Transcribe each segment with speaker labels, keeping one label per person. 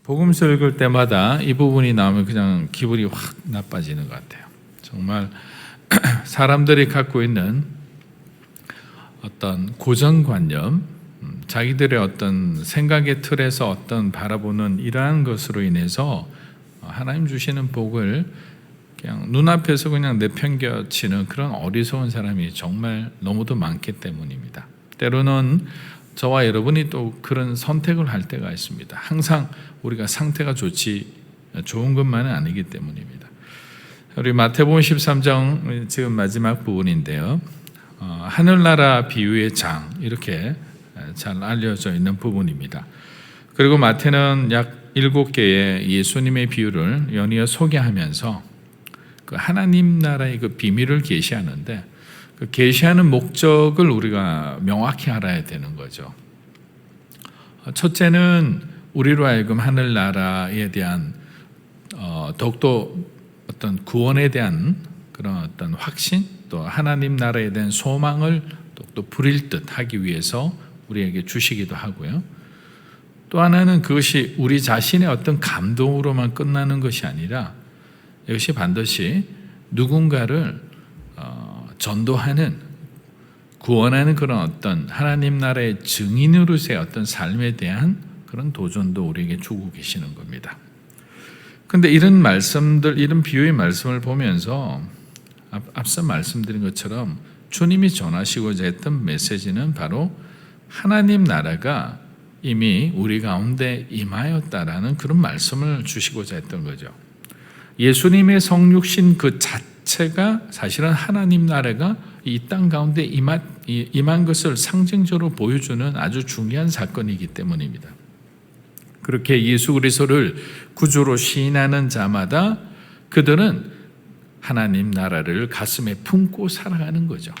Speaker 1: 복음서 읽을 때마다 이 부분이 나오면 그냥 기분이 확 나빠지는 것 같아요. 정말 사람들이 갖고 있는 어떤 고정관념, 자기들의 어떤 생각의 틀에서 어떤 바라보는 이러한 것으로 인해서 하나님 주시는 복을 그냥 눈앞에서 그냥 내팽겨치는 그런 어리석은 사람이 정말 너무도 많기 때문입니다. 때로는 저와 여러분이 또 그런 선택을 할 때가 있습니다. 항상 우리가 상태가 좋은 것만은 아니기 때문입니다. 우리 마태복음 13장 지금 마지막 부분인데요. 하늘나라 비유의 장, 이렇게 잘 알려져 있는 부분입니다. 그리고 마태는 약 7개의 예수님의 비유를 연이어 소개하면서 그 하나님 나라의 그 비밀을 계시하는데, 그 계시하는 목적을 우리가 명확히 알아야 되는 거죠. 첫째는 우리로 하여금 하늘나라에 대한 더욱더 어떤 구원에 대한 그런 어떤 확신, 또 하나님 나라에 대한 소망을 또 부릴 듯 하기 위해서 우리에게 주시기도 하고요. 또 하나는 그것이 우리 자신의 어떤 감동으로만 끝나는 것이 아니라 이것이 반드시 누군가를 전도하는, 구원하는 그런 어떤 하나님 나라의 증인으로서의 어떤 삶에 대한 그런 도전도 우리에게 주고 계시는 겁니다. 그런데 이런 말씀들, 이런 비유의 말씀을 보면서 앞서 말씀드린 것처럼 주님이 전하시고자 했던 메시지는 바로 하나님 나라가 이미 우리 가운데 임하였다라는 그런 말씀을 주시고자 했던 거죠. 예수님의 성육신 그 자체가 사실은 하나님 나라가 이 땅 가운데 임한 것을 상징적으로 보여주는 아주 중요한 사건이기 때문입니다. 그렇게 예수 그리스도를 구주로 시인하는 자마다 그들은 하나님 나라를 가슴에 품고 살아가는 거죠.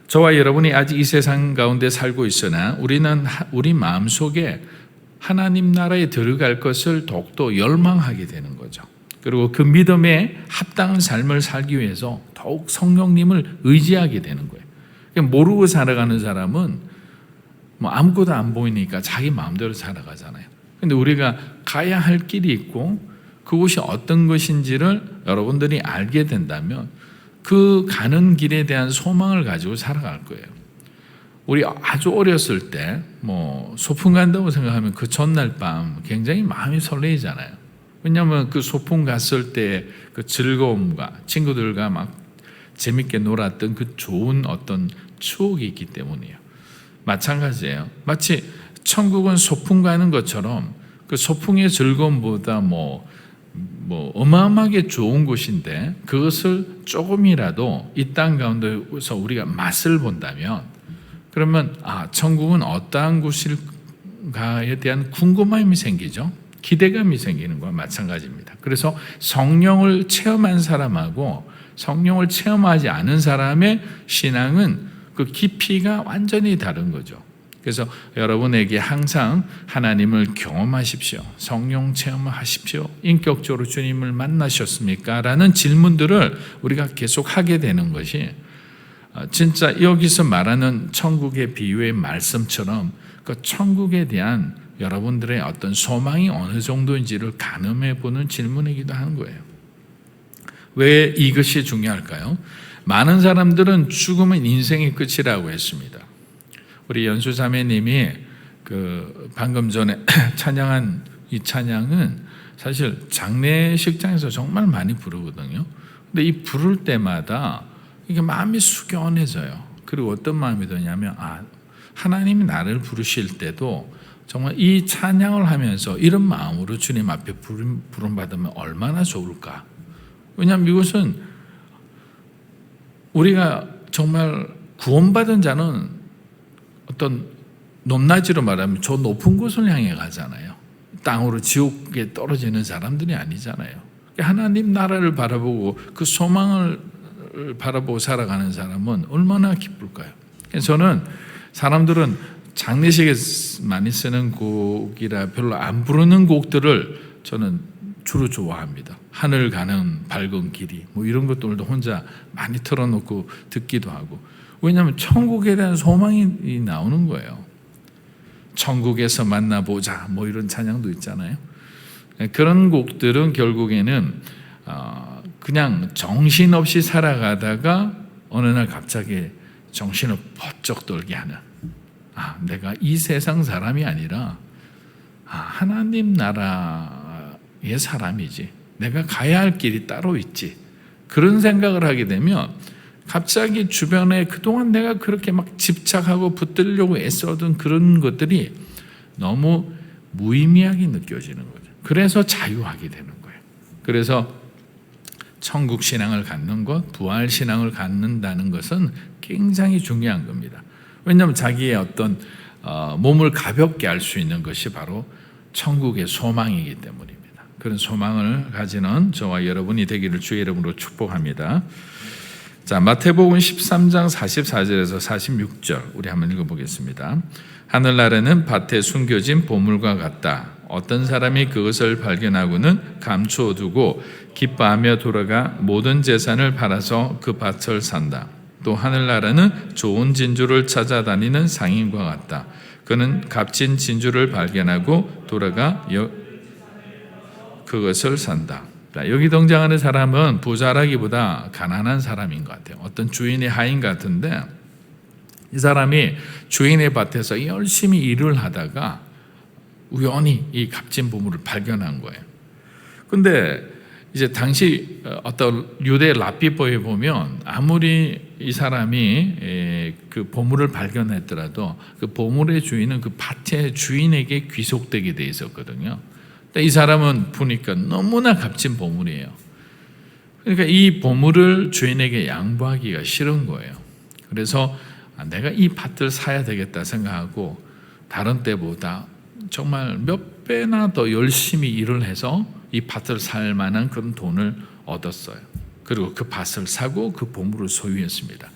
Speaker 1: 저와 여러분이 아직 이 세상 가운데 살고 있으나 우리는 우리 마음속에 하나님 나라에 들어갈 것을 더욱더 열망하게 되는 거죠. 그리고 그 믿음에 합당한 삶을 살기 위해서 더욱 성령님을 의지하게 되는 거예요. 모르고 살아가는 사람은 뭐 아무것도 안 보이니까 자기 마음대로 살아가잖아요. 근데 우리가 가야 할 길이 있고 그곳이 어떤 것인지를 여러분들이 알게 된다면 그 가는 길에 대한 소망을 가지고 살아갈 거예요. 우리 아주 어렸을 때 뭐 소풍 간다고 생각하면 그 전날 밤 굉장히 마음이 설레이잖아요. 왜냐하면 그 소풍 갔을 때 그 즐거움과 친구들과 막 재밌게 놀았던 그 좋은 어떤 추억이 있기 때문이에요. 마찬가지예요. 마치 천국은 소풍 가는 것처럼 그 소풍의 즐거움보다 뭐 어마어마하게 좋은 곳인데 그것을 조금이라도 이 땅 가운데서 우리가 맛을 본다면 그러면 천국은 어떠한 곳일까에 대한 궁금함이 생기죠. 기대감이 생기는 것과 마찬가지입니다. 그래서 성령을 체험한 사람하고 성령을 체험하지 않은 사람의 신앙은 그 깊이가 완전히 다른 거죠. 그래서 여러분에게 항상 하나님을 경험하십시오. 성령 체험을 하십시오. 인격적으로 주님을 만나셨습니까? 라는 질문들을 우리가 계속 하게 되는 것이 진짜 여기서 말하는 천국의 비유의 말씀처럼 그 천국에 대한 여러분들의 어떤 소망이 어느 정도인지를 가늠해 보는 질문이기도 하는 거예요. 왜 이것이 중요할까요? 많은 사람들은 죽음은 인생의 끝이라고 했습니다. 우리 연수자매님이 그 방금 전에 찬양한 이 찬양은 사실 장례식장에서 정말 많이 부르거든요. 근데 이 부를 때마다 이게 마음이 숙연해져요. 그리고 어떤 마음이 드냐면 하나님이 나를 부르실 때도 정말 이 찬양을 하면서 이런 마음으로 주님 앞에 부름받으면 얼마나 좋을까. 왜냐하면 이것은 우리가 정말 구원받은 자는 어떤 높낮이로 말하면 저 높은 곳을 향해 가잖아요. 땅으로 지옥에 떨어지는 사람들이 아니잖아요. 하나님 나라를 바라보고 그 소망을 바라보고 살아가는 사람은 얼마나 기쁠까요? 저는 사람들은 장례식에 많이 쓰는 곡이라 별로 안 부르는 곡들을 저는 주로 좋아합니다. 하늘 가는 밝은 길이 뭐 이런 것들도 혼자 많이 틀어놓고 듣기도 하고. 왜냐하면 천국에 대한 소망이 나오는 거예요. 천국에서 만나보자 뭐 이런 찬양도 있잖아요. 그런 곡들은 결국에는 그냥 정신없이 살아가다가 어느 날 갑자기 정신을 번쩍 들게 하는, 내가 이 세상 사람이 아니라 하나님 나라의 사람이지, 내가 가야 할 길이 따로 있지, 그런 생각을 하게 되면 갑자기 주변에 그동안 내가 그렇게 막 집착하고 붙들려고 애써던 그런 것들이 너무 무의미하게 느껴지는 거죠. 그래서 자유하게 되는 거예요. 그래서 천국 신앙을 갖는 것, 부활 신앙을 갖는다는 것은 굉장히 중요한 겁니다. 왜냐하면 자기의 어떤 몸을 가볍게 할 수 있는 것이 바로 천국의 소망이기 때문입니다. 그런 소망을 가지는 저와 여러분이 되기를 주의 이름으로 축복합니다. 자, 마태복음 13장 44절에서 46절 우리 한번 읽어보겠습니다. 하늘나라는 밭에 숨겨진 보물과 같다. 어떤 사람이 그것을 발견하고는 감추어두고 기뻐하며 돌아가 모든 재산을 팔아서 그 밭을 산다. 또 하늘나라는 좋은 진주를 찾아다니는 상인과 같다. 그는 값진 진주를 발견하고 돌아가 그것을 산다. 여기 등장하는 사람은 부자라기보다 가난한 사람인 것 같아요. 어떤 주인의 하인 같은데 이 사람이 주인의 밭에서 열심히 일을 하다가 우연히 이 값진 보물을 발견한 거예요. 근데 이제 당시 어떤 유대 랍비법에 보면 아무리 이 사람이 그 보물을 발견했더라도 그 보물의 주인은 그 밭의 주인에게 귀속되게 돼 있었거든요. 근데 이 사람은 보니까 너무나 값진 보물이에요. 그러니까 이 보물을 주인에게 양보하기가 싫은 거예요. 그래서 내가 이 밭을 사야 되겠다 생각하고 다른 때보다 정말 몇 배나 더 열심히 일을 해서 이 밭을 살 만한 그런 돈을 얻었어요. 그리고 그 밭을 사고 그 보물을 소유했습니다.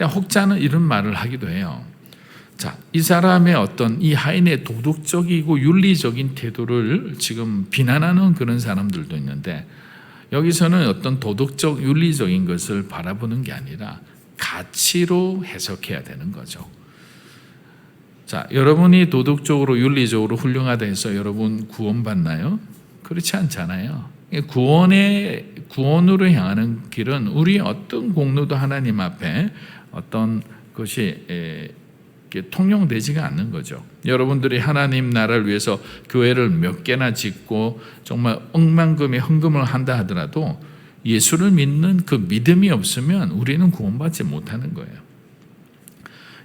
Speaker 1: 혹자는 이런 말을 하기도 해요. 자, 이 사람의 어떤 이 하인의 도덕적이고 윤리적인 태도를 지금 비난하는 그런 사람들도 있는데, 여기서는 어떤 도덕적 윤리적인 것을 바라보는 게 아니라 가치로 해석해야 되는 거죠. 자, 여러분이 도덕적으로 윤리적으로 훌륭하다 해서 여러분 구원받나요? 그렇지 않잖아요. 구원으로 향하는 길은 우리 어떤 공로도 하나님 앞에 어떤 것이 통용되지가 않는 거죠. 여러분들이 하나님 나라를 위해서 교회를 몇 개나 짓고 정말 억만금의 헌금을 한다 하더라도 예수를 믿는 그 믿음이 없으면 우리는 구원받지 못하는 거예요.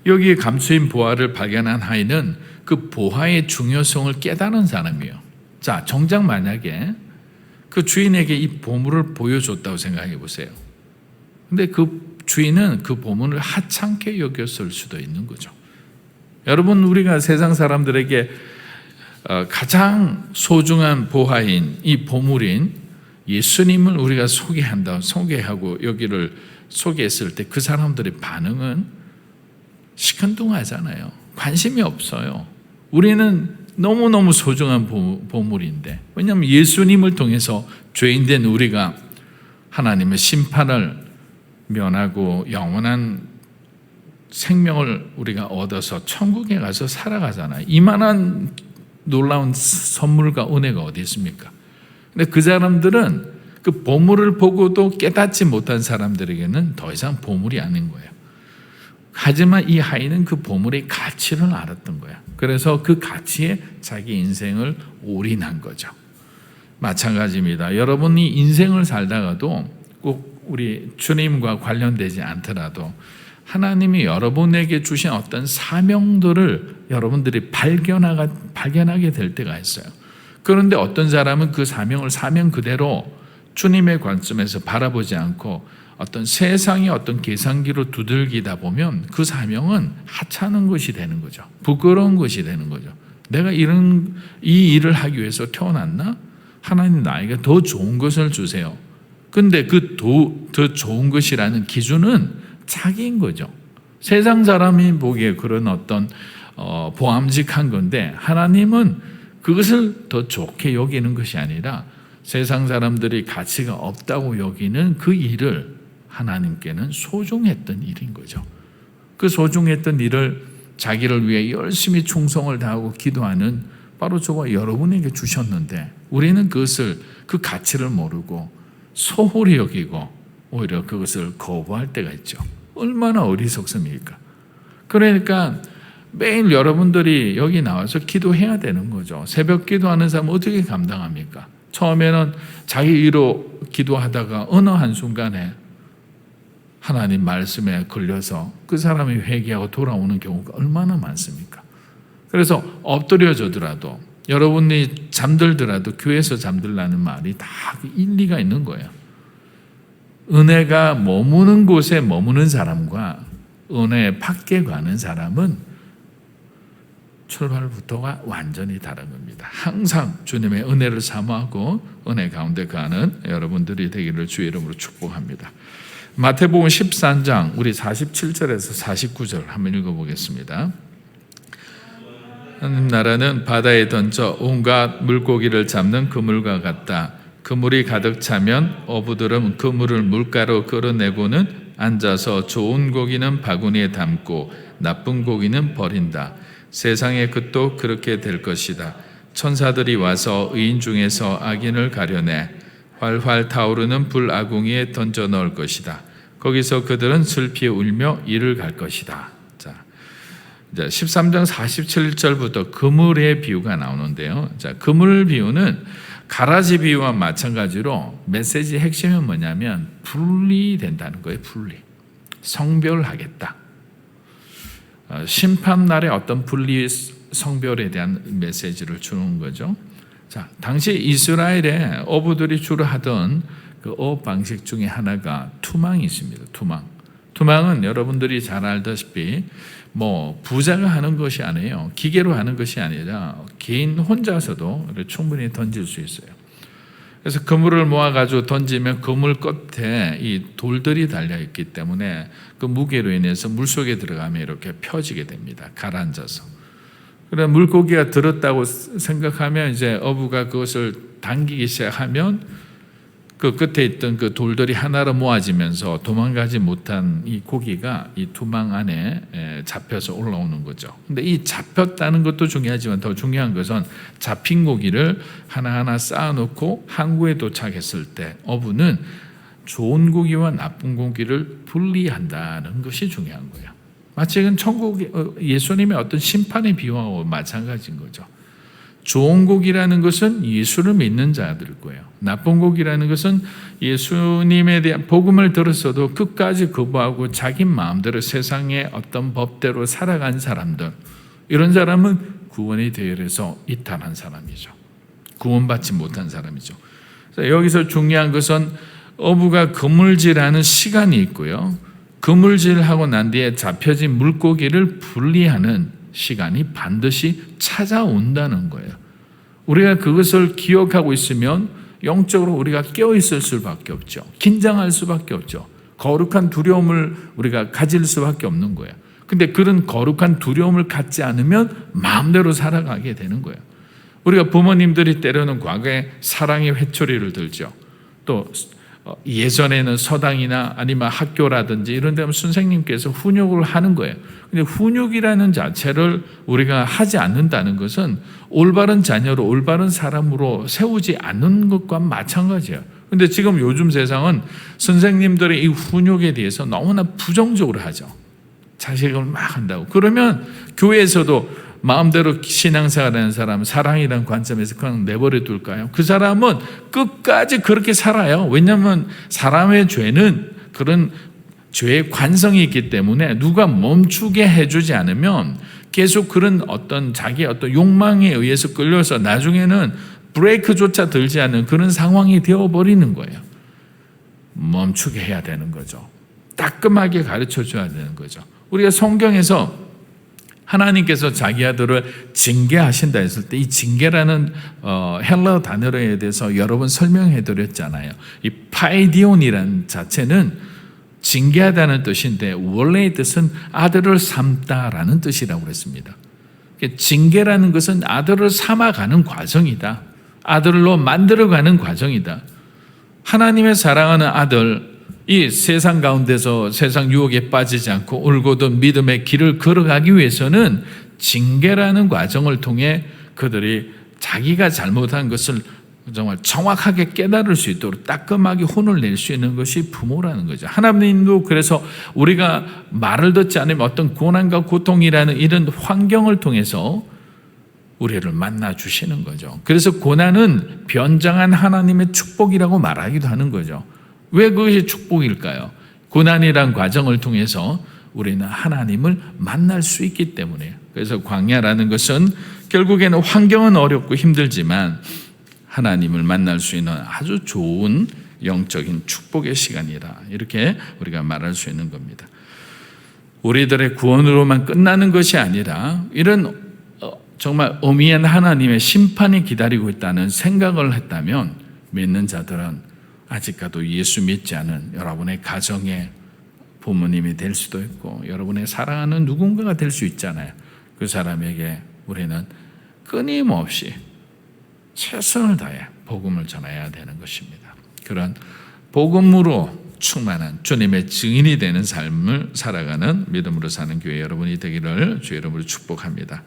Speaker 1: 여기 감추인 보화를 발견한 하인은 그 보화의 중요성을 깨달은 사람이에요. 자, 정작 만약에 그 주인에게 이 보물을 보여줬다고 생각해 보세요. 근데 그 주인은 그 보물을 하찮게 여겼을 수도 있는 거죠. 여러분, 우리가 세상 사람들에게 가장 소중한 보화인 이 보물인 예수님을 우리가 소개하고 여기를 소개했을 때 그 사람들의 반응은 시큰둥하잖아요. 관심이 없어요. 우리는 너무너무 소중한 보물인데, 왜냐하면 예수님을 통해서 죄인된 우리가 하나님의 심판을 면하고 영원한 생명을 우리가 얻어서 천국에 가서 살아가잖아요. 이만한 놀라운 선물과 은혜가 어디 있습니까? 근데 그 사람들은 그 보물을 보고도 깨닫지 못한 사람들에게는 더 이상 보물이 아닌 거예요. 하지만 이 하인은 그 보물의 가치를 알았던 거야. 그래서 그 가치에 자기 인생을 올인한 거죠. 마찬가지입니다. 여러분이 인생을 살다가도 꼭 우리 주님과 관련되지 않더라도 하나님이 여러분에게 주신 어떤 사명들을 여러분들이 발견하게 될 때가 있어요. 그런데 어떤 사람은 그 사명을 사명 그대로 주님의 관점에서 바라보지 않고 어떤 세상의 어떤 계산기로 두들기다 보면 그 사명은 하찮은 것이 되는 거죠. 부끄러운 것이 되는 거죠. 내가 이 일을 하기 위해서 태어났나? 하나님 나에게 더 좋은 것을 주세요. 근데 그 더 좋은 것이라는 기준은 자기인 거죠. 세상 사람이 보기에 그런 어떤 보암직한 건데, 하나님은 그것을 더 좋게 여기는 것이 아니라 세상 사람들이 가치가 없다고 여기는 그 일을 하나님께는 소중했던 일인 거죠. 그 소중했던 일을 자기를 위해 열심히 충성을 다하고 기도하는 바로 저와 여러분에게 주셨는데 우리는 그 가치를 모르고 소홀히 여기고 오히려 그것을 거부할 때가 있죠. 얼마나 어리석습니까? 그러니까 매일 여러분들이 여기 나와서 기도해야 되는 거죠. 새벽 기도하는 사람은 어떻게 감당합니까? 처음에는 자기 의로 기도하다가 어느 한순간에 하나님 말씀에 걸려서 그 사람이 회개하고 돌아오는 경우가 얼마나 많습니까? 그래서 엎드려져더라도 여러분이 잠들더라도 교회에서 잠들라는 말이 다 일리가 있는 거예요. 은혜가 머무는 곳에 머무는 사람과 은혜 밖에 가는 사람은 출발부터가 완전히 다른 겁니다. 항상 주님의 은혜를 사모하고 은혜 가운데 가는 여러분들이 되기를 주의 이름으로 축복합니다. 마태복음 13장 우리 47절에서 49절 한번 읽어보겠습니다. 하나님 나라는 바다에 던져 온갖 물고기를 잡는 그물과 같다. 그물이 가득 차면 어부들은 그물을 물가로 끌어내고는 앉아서 좋은 고기는 바구니에 담고 나쁜 고기는 버린다. 세상의 끝도 그렇게 될 것이다. 천사들이 와서 의인 중에서 악인을 가려내 활활 타오르는 불아궁이에 던져 넣을 것이다. 거기서 그들은 슬피 울며 이를 갈 것이다. 자, 이제 13장 47절부터 그물의 비유가 나오는데요. 자, 그물 비유는 가라지 비유와 마찬가지로 메시지 핵심은 뭐냐면 분리된다는 거예요. 분리. 성별하겠다. 심판날에 어떤 분리 성별에 대한 메시지를 주는 거죠. 자, 당시 이스라엘의 어부들이 주로 하던 그 어업 방식 중에 하나가 투망이 있습니다. 투망은 여러분들이 잘 알다시피 부자가 하는 것이 아니에요. 기계로 하는 것이 아니라 개인 혼자서도 충분히 던질 수 있어요. 그래서 그물을 모아가지고 던지면 그물 끝에 이 돌들이 달려있기 때문에 그 무게로 인해서 물속에 들어가면 이렇게 펴지게 됩니다. 가라앉아서. 그래 물고기가 들었다고 생각하면 이제 어부가 그것을 당기기 시작하면 그 끝에 있던 그 돌들이 하나로 모아지면서 도망가지 못한 이 고기가 이 투망 안에 잡혀서 올라오는 거죠. 근데 이 잡혔다는 것도 중요하지만 더 중요한 것은 잡힌 고기를 하나하나 쌓아놓고 항구에 도착했을 때 어부는 좋은 고기와 나쁜 고기를 분리한다는 것이 중요한 거예요. 마치 이건 예수님의 어떤 심판의 비유하고 마찬가지인 거죠. 좋은 고기라는 것은 예수를 믿는 자들 거예요. 나쁜 고기라는 것은 예수님에 대한 복음을 들었어도 끝까지 거부하고 자기 마음대로 세상의 어떤 법대로 살아간 사람들, 이런 사람은 구원의 대열에서 이탈한 사람이죠. 구원받지 못한 사람이죠. 여기서 중요한 것은 어부가 그물질하는 시간이 있고요. 그물질하고 난 뒤에 잡혀진 물고기를 분리하는 시간이 반드시 찾아온다는 거예요. 우리가 그것을 기억하고 있으면 영적으로 우리가 깨어있을 수밖에 없죠. 긴장할 수밖에 없죠. 거룩한 두려움을 우리가 가질 수밖에 없는 거예요. 근데 그런 거룩한 두려움을 갖지 않으면 마음대로 살아가게 되는 거예요. 우리가 부모님들이 때로는 과거에 사랑의 회초리를 들죠. 또 예전에는 서당이나 아니면 학교라든지 이런 데 하면 선생님께서 훈육을 하는 거예요. 근데 훈육이라는 자체를 우리가 하지 않는다는 것은 올바른 자녀로 올바른 사람으로 세우지 않는 것과 마찬가지예요. 근데 지금 요즘 세상은 선생님들의 이 훈육에 대해서 너무나 부정적으로 하죠. 자식을 막 한다고. 그러면 교회에서도 마음대로 신앙생활하는 사람, 사랑이라는 관점에서 그냥 내버려 둘까요? 그 사람은 끝까지 그렇게 살아요. 왜냐하면 사람의 죄는 그런 죄의 관성이 있기 때문에 누가 멈추게 해주지 않으면 계속 그런 어떤 자기의 어떤 욕망에 의해서 끌려서 나중에는 브레이크조차 들지 않는 그런 상황이 되어버리는 거예요. 멈추게 해야 되는 거죠. 따끔하게 가르쳐줘야 되는 거죠. 우리가 성경에서 하나님께서 자기 아들을 징계하신다 했을 때 이 징계라는 헬라어 단어에 대해서 여러 번 설명해 드렸잖아요. 이 파이디온이라는 자체는 징계하다는 뜻인데 원래의 뜻은 아들을 삼다라는 뜻이라고 그랬습니다. 징계라는 것은 아들을 삼아가는 과정이다. 아들로 만들어가는 과정이다. 하나님의 사랑하는 아들, 이 세상 가운데서 세상 유혹에 빠지지 않고 올곧은 믿음의 길을 걸어가기 위해서는 징계라는 과정을 통해 그들이 자기가 잘못한 것을 정말 정확하게 깨달을 수 있도록 따끔하게 혼을 낼 수 있는 것이 부모라는 거죠. 하나님도 그래서 우리가 말을 듣지 않으면 어떤 고난과 고통이라는 이런 환경을 통해서 우리를 만나 주시는 거죠. 그래서 고난은 변장한 하나님의 축복이라고 말하기도 하는 거죠. 왜 그것이 축복일까요? 고난이란 과정을 통해서 우리는 하나님을 만날 수 있기 때문이에요. 그래서 광야라는 것은 결국에는 환경은 어렵고 힘들지만 하나님을 만날 수 있는 아주 좋은 영적인 축복의 시간이라 이렇게 우리가 말할 수 있는 겁니다. 우리들의 구원으로만 끝나는 것이 아니라 이런 정말 엄미한 하나님의 심판이 기다리고 있다는 생각을 했다면 믿는 자들은 아직까지 예수 믿지 않은 여러분의 가정의 부모님이 될 수도 있고 여러분의 사랑하는 누군가가 될 수 있잖아요. 그 사람에게 우리는 끊임없이 최선을 다해 복음을 전해야 되는 것입니다. 그런 복음으로 충만한 주님의 증인이 되는 삶을 살아가는 믿음으로 사는 교회 여러분이 되기를 주의 이름으로 축복합니다.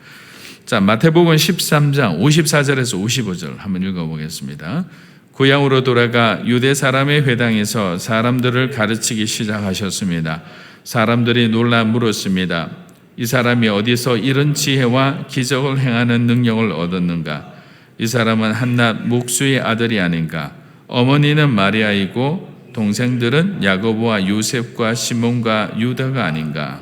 Speaker 1: 자, 마태복음 13장 54절에서 55절 한번 읽어보겠습니다. 고향으로 돌아가 유대 사람의 회당에서 사람들을 가르치기 시작하셨습니다. 사람들이 놀라 물었습니다. 이 사람이 어디서 이런 지혜와 기적을 행하는 능력을 얻었는가? 이 사람은 한낱 목수의 아들이 아닌가? 어머니는 마리아이고 동생들은 야고보와 요셉과 시몬과 유다가 아닌가?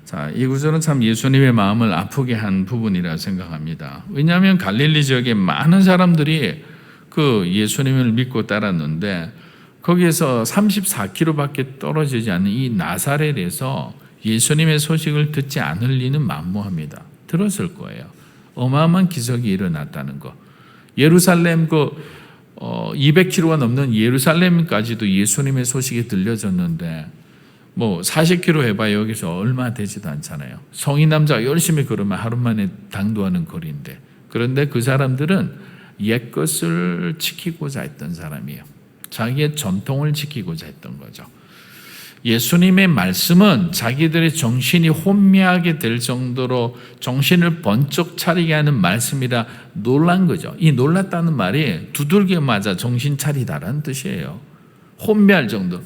Speaker 1: 자, 이 구절은 참 예수님의 마음을 아프게 한 부분이라 생각합니다. 왜냐하면 갈릴리 지역에 많은 사람들이 그 예수님을 믿고 따랐는데 거기에서 34km밖에 떨어지지 않는 이 나사렛에서 예수님의 소식을 듣지 않을 리는 만무합니다. 들었을 거예요. 어마어마한 기적이 일어났다는 거. 예루살렘 200km가 넘는 예루살렘까지도 예수님의 소식이 들려졌는데 뭐 40km 해봐야 여기서 얼마 되지도 않잖아요. 성인 남자가 열심히 걸으면 하루 만에 당도하는 거리인데 그런데 그 사람들은 옛것을 지키고자 했던 사람이에요. 자기의 전통을 지키고자 했던 거죠. 예수님의 말씀은 자기들의 정신이 혼미하게 될 정도로 정신을 번쩍 차리게 하는 말씀이라 놀란 거죠. 이 놀랐다는 말이 두들겨 맞아 정신 차리다라는 뜻이에요. 혼미할 정도.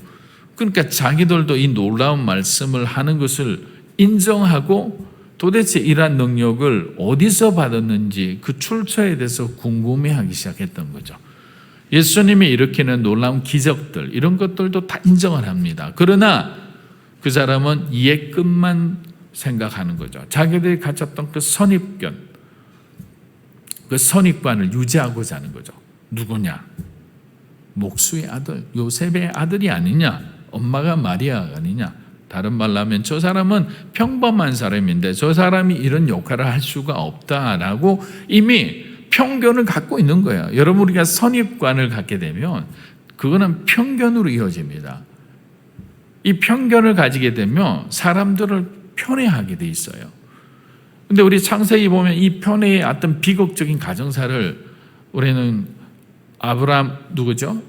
Speaker 1: 그러니까 자기들도 이 놀라운 말씀을 하는 것을 인정하고 도대체 이러한 능력을 어디서 받았는지 그 출처에 대해서 궁금해하기 시작했던 거죠. 예수님이 일으키는 놀라운 기적들 이런 것들도 다 인정을 합니다. 그러나 그 사람은 옛것만 생각하는 거죠. 자기들이 가졌던 그 선입견, 그 선입관을 유지하고자 하는 거죠. 누구냐? 목수의 아들, 요셉의 아들이 아니냐? 엄마가 마리아가 아니냐? 다른 말로 하면 저 사람은 평범한 사람인데 저 사람이 이런 역할을 할 수가 없다라고 이미 편견을 갖고 있는 거예요. 여러분 우리가 선입관을 갖게 되면 그거는 편견으로 이어집니다. 이 편견을 가지게 되면 사람들을 편애하게 돼 있어요. 근데 우리 창세기 보면 이 편애의 어떤 비극적인 가정사를 우리는 아브라함 누구죠?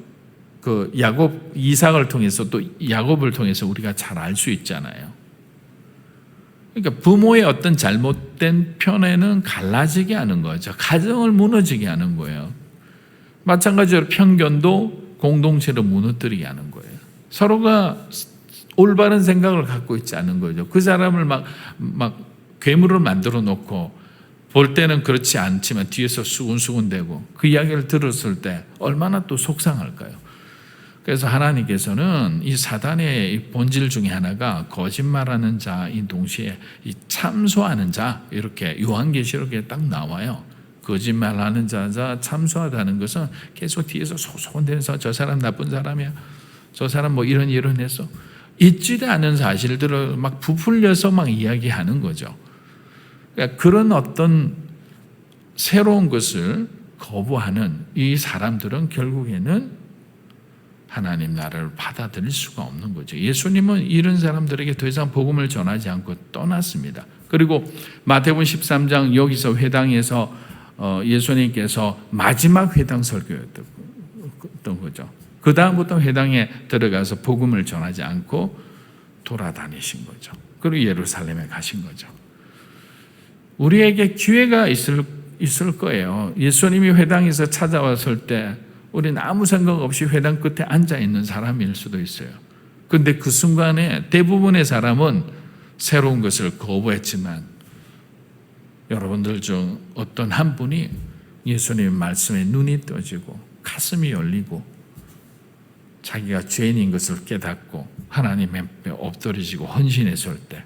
Speaker 1: 그 야곱 이삭을 통해서 또 야곱을 통해서 우리가 잘 알 수 있잖아요. 그러니까 부모의 어떤 잘못된 편애는 갈라지게 하는 거죠. 가정을 무너지게 하는 거예요. 마찬가지로 편견도 공동체를 무너뜨리게 하는 거예요. 서로가 올바른 생각을 갖고 있지 않은 거죠. 그 사람을 막 괴물을 만들어 놓고 볼 때는 그렇지 않지만 뒤에서 수군수군대고 그 이야기를 들었을 때 얼마나 또 속상할까요? 그래서 하나님께서는 이 사단의 본질 중에 하나가 거짓말하는 자인 동시에 이 참소하는 자 이렇게 요한계시록에 딱 나와요. 거짓말하는 자자 참소하다는 것은 계속 뒤에서 소소한데서 저 사람 나쁜 사람이야. 저 사람 뭐 이런 해서 있지도 않은 사실들을 막 부풀려서 막 이야기하는 거죠. 그러니까 그런 어떤 새로운 것을 거부하는 이 사람들은 결국에는 하나님 나라를 받아들일 수가 없는 거죠. 예수님은 이런 사람들에게 더 이상 복음을 전하지 않고 떠났습니다. 그리고 마태복음 13장 여기서 회당에서 예수님께서 마지막 회당 설교였던 거죠. 그 다음부터 회당에 들어가서 복음을 전하지 않고 돌아다니신 거죠. 그리고 예루살렘에 가신 거죠. 우리에게 기회가 있을 거예요. 예수님이 회당에서 찾아왔을 때 우리는 아무 생각 없이 회당 끝에 앉아 있는 사람일 수도 있어요. 그런데 그 순간에 대부분의 사람은 새로운 것을 거부했지만 여러분들 중 어떤 한 분이 예수님의 말씀에 눈이 떠지고 가슴이 열리고 자기가 죄인인 것을 깨닫고 하나님 앞에 엎드려지고 헌신했을 때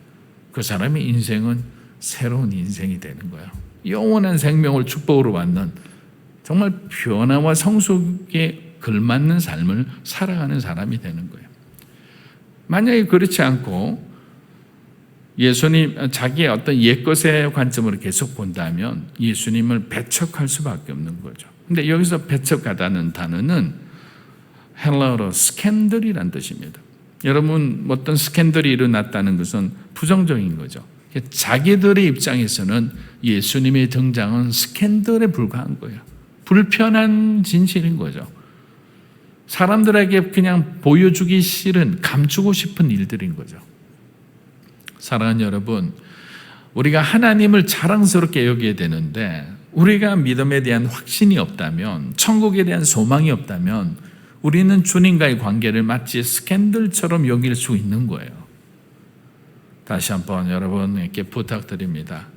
Speaker 1: 그 사람의 인생은 새로운 인생이 되는 거예요. 영원한 생명을 축복으로 받는 정말 변화와 성숙에 걸맞는 삶을 살아가는 사람이 되는 거예요. 만약에 그렇지 않고 예수님 자기의 어떤 옛것의 관점으로 계속 본다면 예수님을 배척할 수밖에 없는 거죠. 근데 여기서 배척하다는 단어는 헬라어로 스캔들이란 뜻입니다. 여러분 어떤 스캔들이 일어났다는 것은 부정적인 거죠. 자기들의 입장에서는 예수님의 등장은 스캔들에 불과한 거예요. 불편한 진실인 거죠. 사람들에게 그냥 보여주기 싫은, 감추고 싶은 일들인 거죠. 사랑하는 여러분, 우리가 하나님을 자랑스럽게 여겨야 되는데 우리가 믿음에 대한 확신이 없다면, 천국에 대한 소망이 없다면 우리는 주님과의 관계를 마치 스캔들처럼 여길 수 있는 거예요. 다시 한번 여러분에게 부탁드립니다.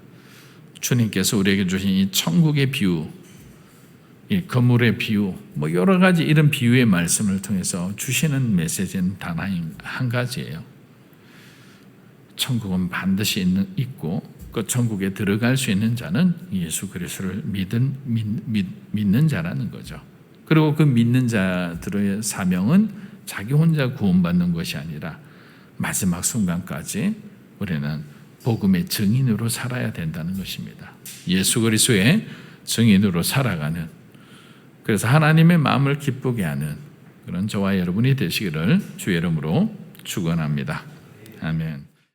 Speaker 1: 주님께서 우리에게 주신 이 천국의 비유, 이 건물의 비유, 여러 가지 이런 비유의 말씀을 통해서 주시는 메시지는 단 한 가지예요. 천국은 반드시 있고 그 천국에 들어갈 수 있는 자는 예수 그리스도를 믿는 자라는 거죠. 그리고 그 믿는 자들의 사명은 자기 혼자 구원받는 것이 아니라 마지막 순간까지 우리는 복음의 증인으로 살아야 된다는 것입니다. 예수 그리스도의 증인으로 살아가는, 그래서 하나님의 마음을 기쁘게 하는 그런 저와 여러분이 되시기를 주의 이름으로 축원합니다. 아멘.